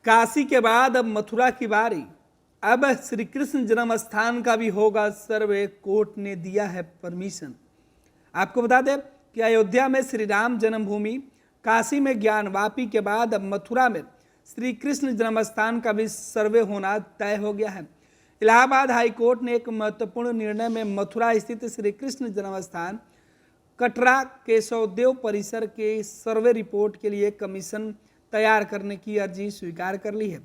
काशी के बाद अब मथुरा की बारी। अब श्री कृष्ण जन्म स्थान का भी होगा सर्वे, कोर्ट ने दिया है परमिशन। आपको बता दें कि अयोध्या में श्री राम जन्मभूमि, काशी में ज्ञानवापी के बाद अब मथुरा में श्री कृष्ण जन्म स्थान का भी सर्वे होना तय हो गया है। इलाहाबाद हाईकोर्ट ने एक महत्वपूर्ण निर्णय में मथुरा स्थित श्री कृष्ण जन्म स्थान कटरा केशवदेव परिसर के सर्वे रिपोर्ट के लिए कमीशन तैयार करने की अर्जी स्वीकार कर ली है।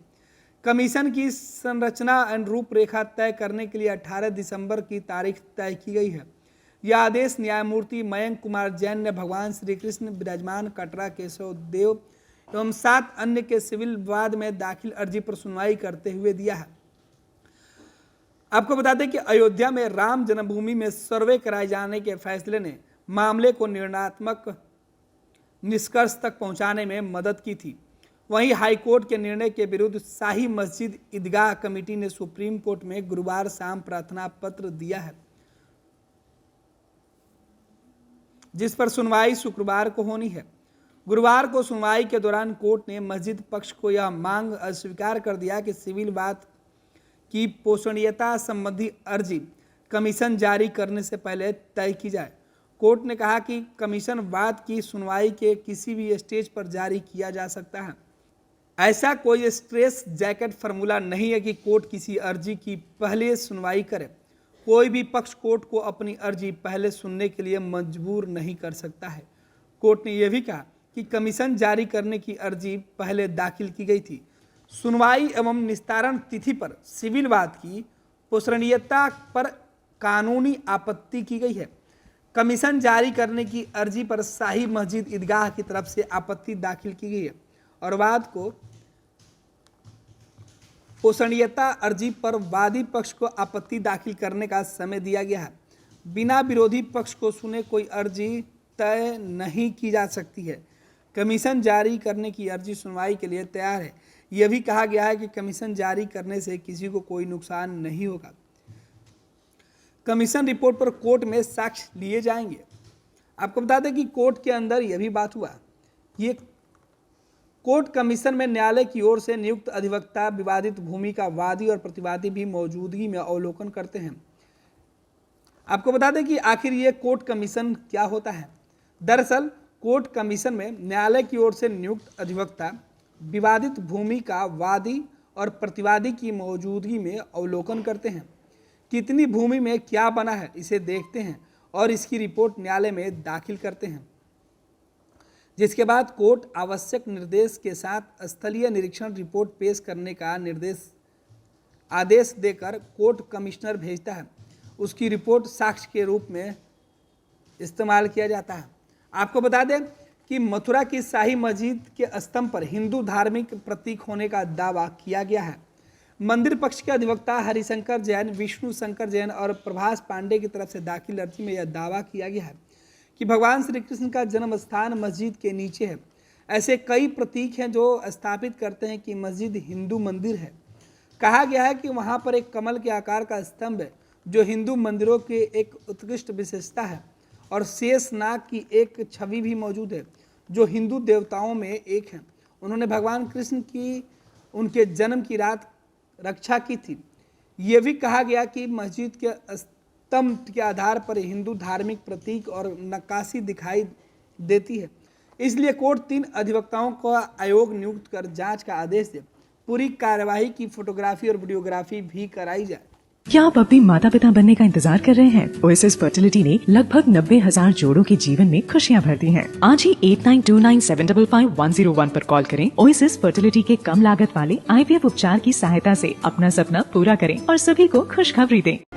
कमीशन की संरचना एवं रूपरेखा तय करने के लिए 18 दिसंबर की तारीख तय की गई है। यह आदेश न्यायमूर्ति मयंक कुमार जैन ने भगवान श्री कृष्ण विराजमान कटरा केशवदेव एवं 7 अन्य के सिविल विवाद में दाखिल अर्जी पर सुनवाई करते हुए दिया है। आपको बता दें कि अयोध्या में राम जन्मभूमि में सर्वे कराए जाने के फैसले ने मामले को निर्णयात्मक निष्कर्ष तक पहुंचाने में मदद की थी। वहीं हाईकोर्ट के निर्णय के विरुद्ध शाही मस्जिद ईदगाह कमेटी ने सुप्रीम कोर्ट में गुरुवार शाम प्रार्थना पत्र दिया है, जिस पर सुनवाई शुक्रवार को होनी है। गुरुवार को सुनवाई के दौरान कोर्ट ने मस्जिद पक्ष को यह मांग अस्वीकार कर दिया कि सिविल वाद की पोषणीयता संबंधी अर्जी कमीशन जारी करने से पहले तय की जाए। कोर्ट ने कहा कि कमीशन वाद की सुनवाई के किसी भी स्टेज पर जारी किया जा सकता है। ऐसा कोई स्ट्रेस जैकेट फार्मूला नहीं है कि कोर्ट किसी अर्जी की पहले सुनवाई करे। कोई भी पक्ष कोर्ट को अपनी अर्जी पहले सुनने के लिए मजबूर नहीं कर सकता है। कोर्ट ने यह भी कहा कि कमीशन जारी करने की अर्जी पहले दाखिल की गई थी। सुनवाई एवं निस्तारण तिथि पर सिविल वाद की पोषणीयता पर कानूनी आपत्ति की गई है। कमीशन जारी करने की अर्जी पर शाही मस्जिद ईदगाह की तरफ से आपत्ति दाखिल की गई है और वाद को पोषणीयता अर्जी पर वादी पक्ष को आपत्ति दाखिल करने का समय दिया गया है। बिना विरोधी पक्ष को सुने कोई अर्जी तय नहीं की जा सकती है। कमीशन जारी करने की अर्जी सुनवाई के लिए तैयार है। यह भी कहा गया है कि कमीशन जारी करने से किसी को कोई नुकसान नहीं होगा। कमीशन रिपोर्ट पर कोर्ट में साक्ष्य लिए जाएंगे। आपको बता दें कि कोर्ट के अंदर यह भी बात हुआ। ये कोर्ट कमीशन में न्यायालय की ओर से नियुक्त अधिवक्ता विवादित भूमि का वादी और प्रतिवादी भी मौजूदगी में अवलोकन करते हैं। आपको बता दें कि आखिर ये कोर्ट कमीशन क्या होता है। दरअसल कोर्ट कमीशन में न्यायालय की ओर से नियुक्त अधिवक्ता विवादित भूमि का वादी और प्रतिवादी की मौजूदगी में अवलोकन करते हैं। कितनी भूमि में क्या बना है इसे देखते हैं और इसकी रिपोर्ट न्यायालय में दाखिल करते हैं, जिसके बाद कोर्ट आवश्यक निर्देश के साथ स्थलीय निरीक्षण रिपोर्ट पेश करने का आदेश देकर कोर्ट कमिश्नर भेजता है। उसकी रिपोर्ट साक्ष्य के रूप में इस्तेमाल किया जाता है। आपको बता दें कि मथुरा की शाही मस्जिद के स्तंभ पर हिंदू धार्मिक प्रतीक होने का दावा किया गया है। मंदिर पक्ष के अधिवक्ता हरिशंकर जैन, विष्णु शंकर जैन और प्रभास पांडे की तरफ से दाखिल अर्जी में यह दावा किया गया है कि भगवान श्री कृष्ण का जन्म स्थान मस्जिद के नीचे है। ऐसे कई प्रतीक हैं जो स्थापित करते हैं कि मस्जिद हिंदू मंदिर है। कहा गया है कि वहाँ पर एक कमल के आकार का स्तंभ है जो हिंदू मंदिरों की एक उत्कृष्ट विशेषता है और शेष नाग की एक छवि भी मौजूद है जो हिंदू देवताओं में एक है। उन्होंने भगवान कृष्ण की उनके जन्म की रात रक्षा की थी। ये भी कहा गया कि मस्जिद के स्तंभ के आधार पर हिंदू धार्मिक प्रतीक और नक्काशी दिखाई देती है। इसलिए कोर्ट 3 अधिवक्ताओं को आयोग नियुक्त कर जांच का आदेश दे। पूरी कार्यवाही की फोटोग्राफी और वीडियोग्राफी भी कराई जाए। क्या आप अपने माता पिता बनने का इंतजार कर रहे हैं? ओएसएस फर्टिलिटी ने लगभग 90,000 जोड़ों के जीवन में खुशियां भर दी हैं। आज ही 8929755101 पर कॉल करें। ओएसएस फर्टिलिटी के कम लागत वाले IVF उपचार की सहायता से अपना सपना पूरा करें और सभी को खुशखबरी दें।